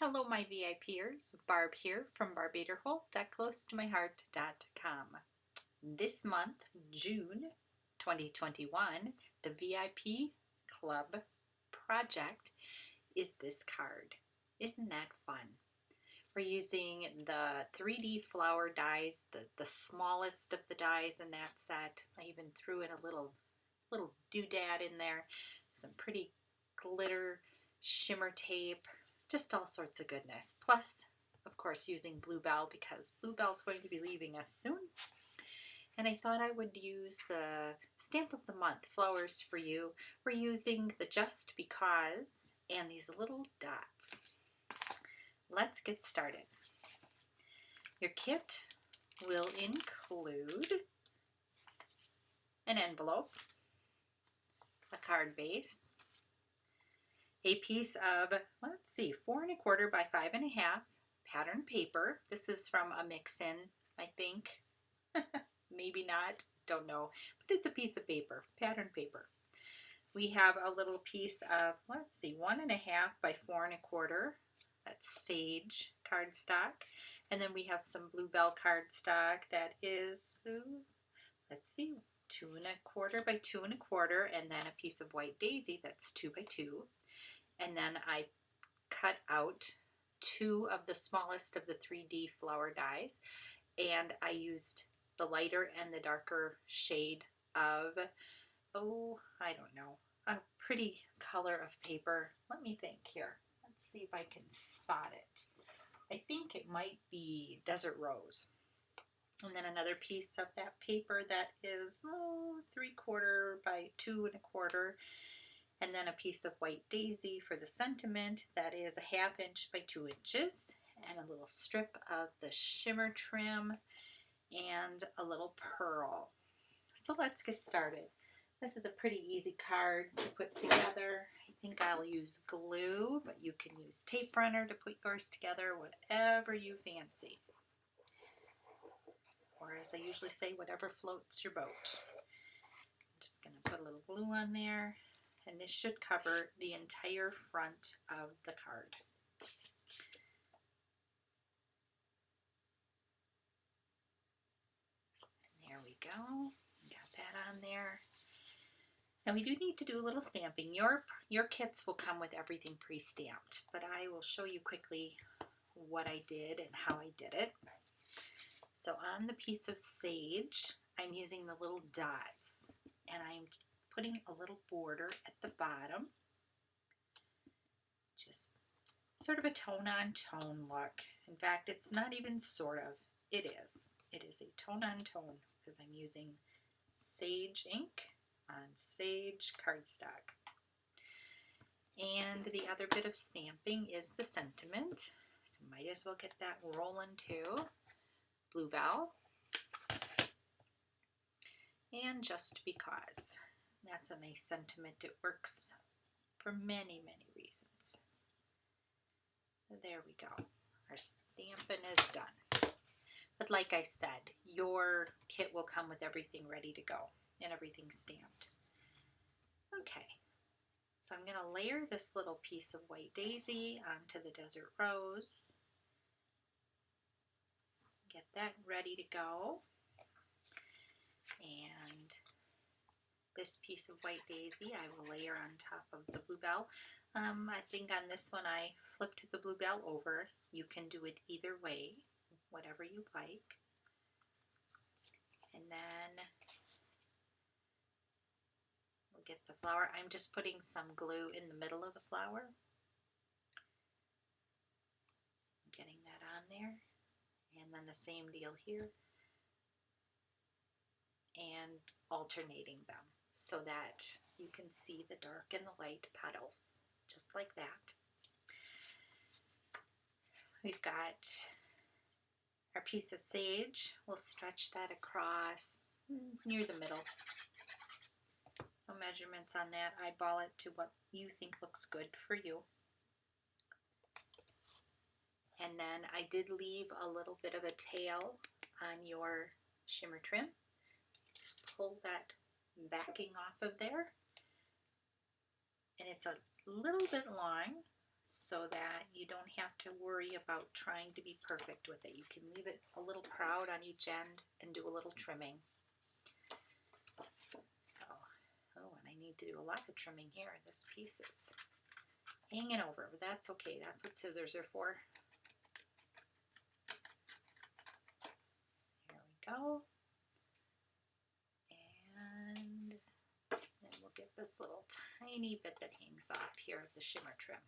Hello, my VIPers. Barb here from barbaderhole.closetomyheart.com. This month, June 2021, the VIP Club project is this card. Isn't that fun? We're using the 3D flower dies, the smallest of the dies in that set. I even threw in a little doodad in there, some pretty glitter, shimmer tape, just all sorts of goodness. Plus, of course, using Bluebell because Bluebell's going to be leaving us soon. And I thought I would use the stamp of the month, Flowers for You. We're using the Just Because and these little dots. Let's get started. Your kit will include an envelope, a card base, a piece of, let's see, 4 1/4 by 5 1/2 pattern paper. This is from a mix-in, I think. Maybe not, don't know, but it's a piece of paper, pattern paper. We have a little piece of, let's see, 1 1/2 by 4 1/4. That's sage cardstock. And then we have some Bluebell cardstock that is, let's see, 2 1/4 by 2 1/4, and then a piece of white daisy that's 2 by 2. And then I cut out 2 of the smallest of the 3D flower dies, and I used the lighter and the darker shade of, I don't know, a pretty color of paper. Let me think here. Let's see if I can spot it. I think it might be Desert Rose. And then another piece of that paper that is 3/4 by 2 1/4. And then a piece of white daisy for the sentiment that is a 1/2 inch by 2 inches, and a little strip of the shimmer trim and a little pearl. So let's get started. This is a pretty easy card to put together. I think I'll use glue, but you can use tape runner to put yours together, whatever you fancy. Or as I usually say, whatever floats your boat. I'm just going to put a little glue on there. And this should cover the entire front of the card. And there we go. Got that on there. Now we do need to do a little stamping. Your kits will come with everything pre-stamped, but I will show you quickly what I did and how I did it. So on the piece of sage, I'm using the little dots, and I'm putting a little border at the bottom, just sort of a tone-on-tone look. In fact, it's not even sort of, it is. It is a tone-on-tone because I'm using sage ink on sage cardstock. And the other bit of stamping is the sentiment, so might as well get that rolling too. Bluebell. And Just Because. That's a nice sentiment. It works for many, many reasons. There we go. Our stamping is done. But like I said, your kit will come with everything ready to go and everything stamped. Okay, so I'm going to layer this little piece of white daisy onto the Desert Rose. Get that ready to go. And this piece of white daisy I will layer on top of the Bluebell. I think on this one I flipped the Bluebell over. You can do it either way, whatever you like. And then we'll get the flower. I'm just putting some glue in the middle of the flower. Getting that on there. And then the same deal here. And alternating them so that you can see the dark and the light petals, just like that. We've got our piece of sage. We'll stretch that across near the middle. No measurements on that. Eyeball it to what you think looks good for you. And then I did leave a little bit of a tail on your shimmer trim. Just pull that backing off of there. And it's a little bit long, so that you don't have to worry about trying to be perfect with it. You can leave it a little proud on each end and do a little trimming. So, oh, and I need to do a lot of trimming here. This piece is hanging over, but that's okay. That's what scissors are for. There we go. And then we'll get this little tiny bit that hangs off here of the shimmer trim.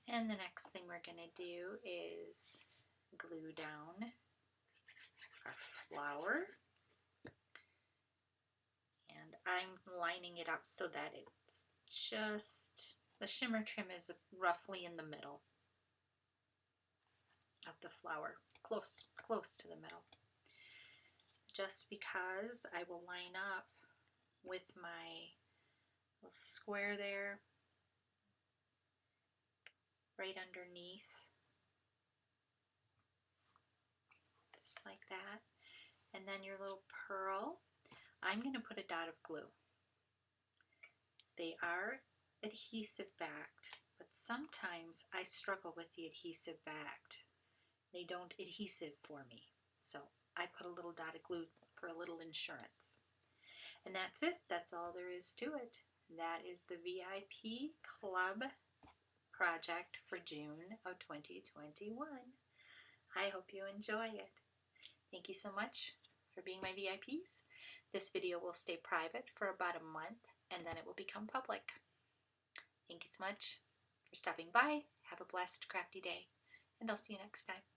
And the next thing we're going to do is glue down our flower. And I'm lining it up so that it's just, the shimmer trim is roughly in the middle of the flower, close to the middle. Just because I will line up with my little square there, right underneath, just like that. And then your little pearl, I'm going to put a dot of glue. They are adhesive backed, but sometimes I struggle with the adhesive backed. They don't adhesive for me, so I put a little dot of glue for a little insurance. And that's it. That's all there is to it. That is the VIP Club project for June of 2021. I hope you enjoy it. Thank you so much for being my VIPs. This video will stay private for about a month and then it will become public. Thank you so much for stopping by. Have a blessed crafty day and I'll see you next time.